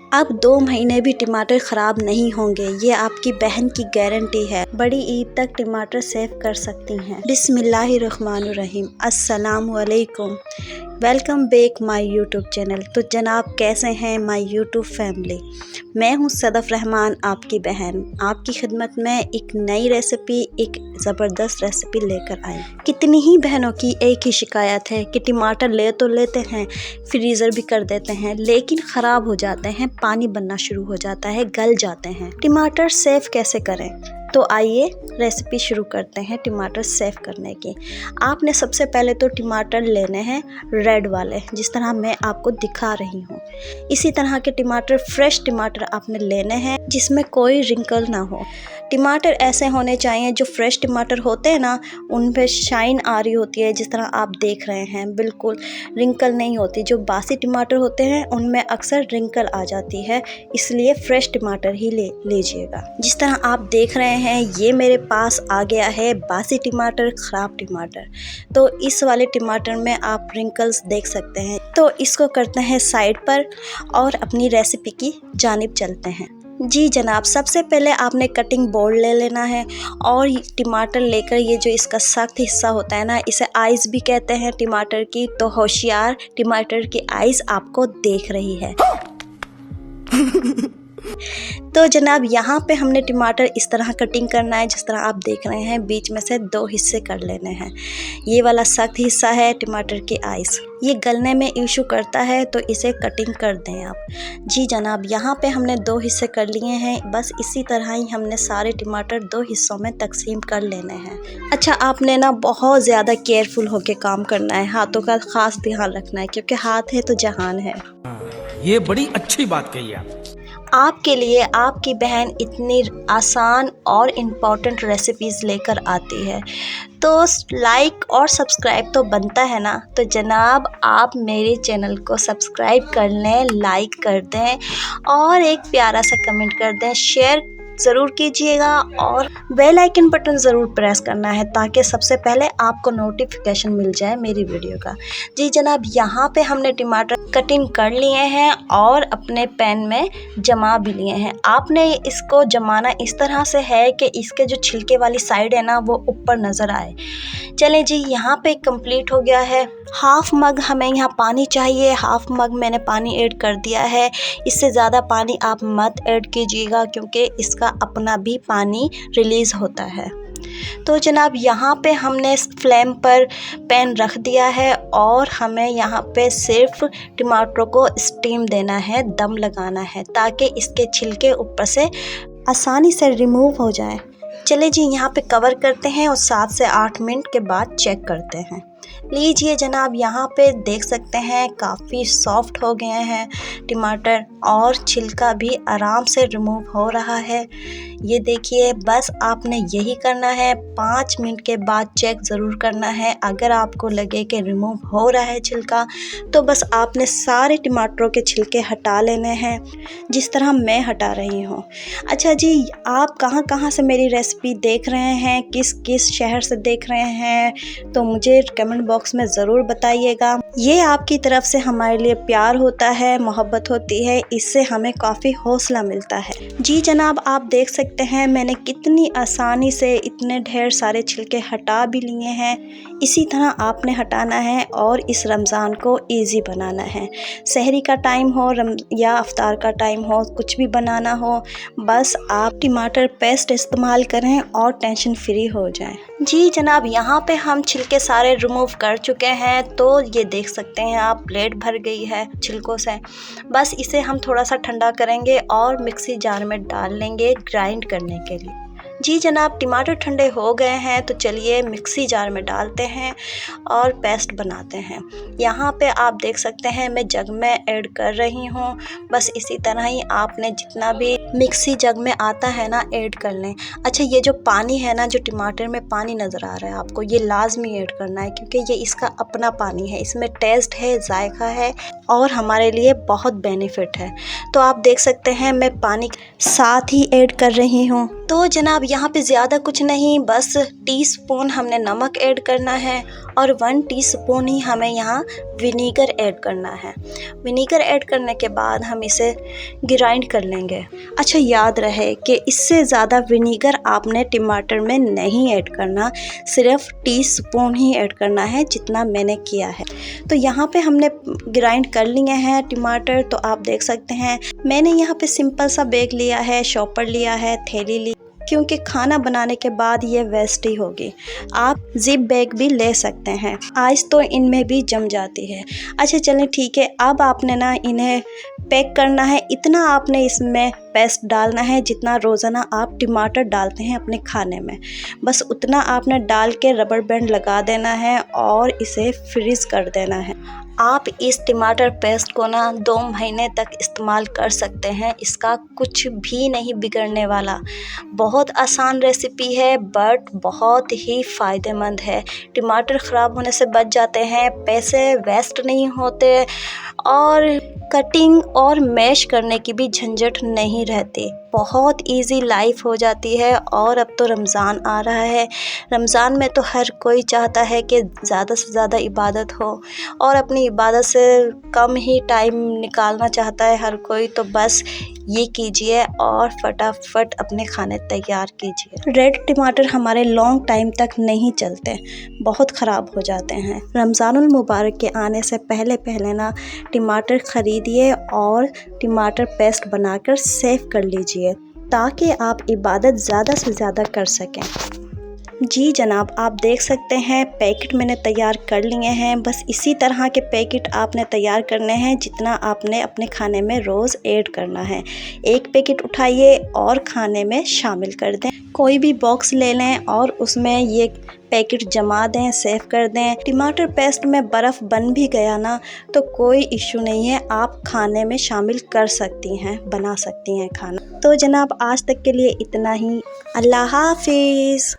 अब 2 महीने भी टमाटर ख़राब नहीं होंगे, ये आपकी बहन की गारंटी है। बड़ी ईद तक टमाटर सेव कर सकती हैं। बिस्मिल्लाहिर्रहमानिर्रहीम। अस्सलाम वालेकुम। Welcome back my YouTube channel. तो जनाब कैसे हैं माय यूट्यूब फैमिली। मैं हूं सदफ़ रहमान, आपकी बहन, आपकी खिदमत में एक नई रेसिपी, एक ज़बरदस्त रेसिपी लेकर आई। कितनी ही बहनों की एक ही शिकायत है कि टमाटर ले तो लेते हैं, फ्रीज़र भी कर देते हैं, लेकिन ख़राब हो जाते हैं, पानी बनना शुरू हो जाता है, गल जाते हैं। टमाटर सेव कैसे करें? तो आइए रेसिपी शुरू करते हैं टमाटर सेव करने की। आपने सबसे पहले तो टमाटर लेने हैं रेड वाले, जिस तरह मैं आपको दिखा रही हूँ। इसी तरह के टमाटर, फ्रेश टमाटर आपने लेने हैं जिसमें कोई रिंकल ना हो। टमाटर ऐसे होने चाहिए, जो फ्रेश टमाटर होते हैं ना, उन पे शाइन आ रही होती है, जिस तरह आप देख रहे हैं, बिल्कुल रिंकल नहीं होती। जो बासी टमाटर होते हैं उनमें अक्सर रिंकल आ जाती है, इसलिए फ्रेश टमाटर ही लीजिएगा। जिस तरह आप देख रहे हैं ये मेरे पास आ गया है बासी टमाटर, ख़राब टमाटर। तो इस वाले टमाटर में आप रिंकल्स देख सकते हैं। तो इसको करते हैं साइड पर और अपनी रेसिपी की जानिब चलते हैं। जी जनाब, सबसे पहले आपने कटिंग बोर्ड ले लेना है और टमाटर लेकर, ये जो इसका सख्त हिस्सा होता है ना, इसे आइज़ भी कहते हैं टमाटर की। तो होशियार, टमाटर की आइज़ आपको देख रही है। तो जनाब यहाँ पे हमने टमाटर इस तरह कटिंग करना है, जिस तरह आप देख रहे हैं। बीच में से 2 हिस्से कर लेने हैं। ये वाला सख्त हिस्सा है टमाटर की आइस, ये गलने में इशू करता है, तो इसे कटिंग कर दें आप। जी जनाब, यहाँ पे हमने 2 हिस्से कर लिए हैं। बस इसी तरह ही हमने सारे टमाटर 2 हिस्सों में तकसीम कर लेने हैं। अच्छा, आपने ना बहुत ज़्यादा केयरफुल होकर काम करना है, हाथों का ख़ास ध्यान रखना है, क्योंकि हाथ है तो जहान है। ये बड़ी अच्छी बात कही आप। आपके लिए आपकी बहन इतनी आसान और इम्पॉर्टेंट रेसिपीज़ लेकर आती है, तो लाइक और सब्सक्राइब तो बनता है ना। तो जनाब आप मेरे चैनल को सब्सक्राइब कर लें, लाइक कर दें और एक प्यारा सा कमेंट कर दें, शेयर ज़रूर कीजिएगा और बेल आइकन बटन ज़रूर प्रेस करना है, ताकि सबसे पहले आपको नोटिफिकेशन मिल जाए मेरी वीडियो का। जी जनाब, यहाँ पे हमने टमाटर कटिंग कर लिए हैं और अपने पैन में जमा भी लिए हैं। आपने इसको जमाना इस तरह से है कि इसके जो छिलके वाली साइड है ना, वो ऊपर नज़र आए। चलें जी, यहाँ पे कंप्लीट हो गया है। हाफ़ मग हमें यहाँ पानी चाहिए, हाफ़ मग मैंने पानी ऐड कर दिया है। इससे ज़्यादा पानी आप मत ऐड कीजिएगा, क्योंकि इसका अपना भी पानी रिलीज़ होता है। तो जनाब यहाँ पे हमने फ्लेम पर पैन रख दिया है और हमें यहाँ पे सिर्फ टमाटरों को स्टीम देना है, दम लगाना है, ताकि इसके छिलके ऊपर से आसानी से रिमूव हो जाए। चले जी, यहाँ पे कवर करते हैं और 7 से 8 मिनट के बाद चेक करते हैं। लीजिए जनाब, यहाँ पे देख सकते हैं काफ़ी सॉफ्ट हो गए हैं टमाटर और छिलका भी आराम से रिमूव हो रहा है। ये देखिए, बस आपने यही करना है। 5 मिनट के बाद चेक ज़रूर करना है। अगर आपको लगे कि रिमूव हो रहा है छिलका, तो बस आपने सारे टमाटरों के छिलके हटा लेने हैं, जिस तरह मैं हटा रही हूँ। अच्छा जी, आप कहाँ कहाँ से मेरी रेसिपी देख रहे हैं, किस किस शहर से देख रहे हैं, तो मुझे कमेंट बॉक्स में ज़रूर बताइएगा। ये आपकी तरफ से हमारे लिए प्यार होता है, मोहब्बत होती है, इससे हमें काफ़ी हौसला मिलता है। जी जनाब, आप देख सकते हैं मैंने कितनी आसानी से इतने ढेर सारे छिलके हटा भी लिए हैं। इसी तरह आपने हटाना है और इस रमज़ान को इजी बनाना है। सहरी का टाइम हो या अफ्तार का टाइम हो, कुछ भी बनाना हो, बस आप टमाटर पेस्ट इस्तेमाल करें और टेंशन फ्री हो जाएं। जी जनाब, यहाँ पे हम छिलके सारे रिमूव कर चुके हैं। तो ये देख सकते हैं आप, प्लेट भर गई है छिलकों से। बस इसे हम थोड़ा सा ठंडा करेंगे और मिक्सी जार में डाल लेंगे ग्राइंड करने के लिए। जी जनाब, टमाटर ठंडे हो गए हैं, तो चलिए मिक्सी जार में डालते हैं और पेस्ट बनाते हैं। यहाँ पे आप देख सकते हैं मैं जग में ऐड कर रही हूँ। बस इसी तरह ही आपने जितना भी मिक्सी जग में आता है ना, ऐड कर लें। अच्छा, ये जो पानी है ना, जो टमाटर में पानी नज़र आ रहा है आपको, ये लाजमी ऐड करना है, क्योंकि ये इसका अपना पानी है, इसमें टेस्ट है, जायका है और हमारे लिए बहुत बेनिफिट है। तो आप देख सकते हैं मैं पानी साथ ही ऐड कर रही हूँ। तो जनाब यहाँ पे ज़्यादा कुछ नहीं, बस टीस्पून हमने नमक ऐड करना है और 1 टीस्पून ही हमें यहाँ विनीगर ऐड करना है। विनीगर ऐड करने के बाद हम इसे ग्राइंड कर लेंगे। अच्छा, याद रहे कि इससे ज़्यादा विनीगर आपने टमाटर में नहीं ऐड करना, सिर्फ टीस्पून ही ऐड करना है जितना मैंने किया है। तो यहाँ पे हमने ग्राइंड कर लिए हैं टमाटर। तो आप देख सकते हैं मैंने यहाँ पे सिंपल सा बैग लिया है, शॉपर लिया है, थैली ली, क्योंकि खाना बनाने के बाद ये वेस्ट ही होगी। आप जिप बैग भी ले सकते हैं, आज तो इनमें भी जम जाती है। अच्छा चलें ठीक है, अब आपने ना इन्हें पैक करना है। इतना आपने इसमें पेस्ट डालना है जितना रोज़ाना आप टमाटर डालते हैं अपने खाने में, बस उतना आपने डाल के रबर बैंड लगा देना है और इसे फ्रीज कर देना है। आप इस टमाटर पेस्ट को ना 2 महीने तक इस्तेमाल कर सकते हैं, इसका कुछ भी नहीं बिगड़ने वाला। बहुत आसान रेसिपी है बट बहुत ही फ़ायदेमंद है। टमाटर ख़राब होने से बच जाते हैं, पैसे वेस्ट नहीं होते और कटिंग और मैश करने की भी झंझट नहीं रहती। बहुत इजी लाइफ हो जाती है। और अब तो रमज़ान आ रहा है, रमज़ान में तो हर कोई चाहता है कि ज़्यादा से ज़्यादा इबादत हो और अपनी इबादत से कम ही टाइम निकालना चाहता है हर कोई। तो बस ये कीजिए और फटाफट अपने खाने तैयार कीजिए। रेड टमाटर हमारे लॉन्ग टाइम तक नहीं चलते, बहुत ख़राब हो जाते हैं। रमज़ानुल मुबारक के आने से पहले पहले ना टमाटर ख़रीदिए और टमाटर पेस्ट बनाकर सेव कर लीजिए ताकि आप इबादत ज़्यादा से ज़्यादा कर सकें। जी जनाब, आप देख सकते हैं पैकेट मैंने तैयार कर लिए हैं। बस इसी तरह के पैकेट आपने तैयार करने हैं जितना आपने अपने खाने में रोज़ ऐड करना है। एक पैकेट उठाइए और खाने में शामिल कर दें। कोई भी बॉक्स ले लें और उसमें ये पैकेट जमा दें, सेव कर दें। टमाटर पेस्ट में बर्फ़ बन भी गया ना तो कोई इशू नहीं है, आप खाने में शामिल कर सकती हैं, बना सकती हैं खाना। तो जनाब आज तक के लिए इतना ही। अल्लाह हाफिज़।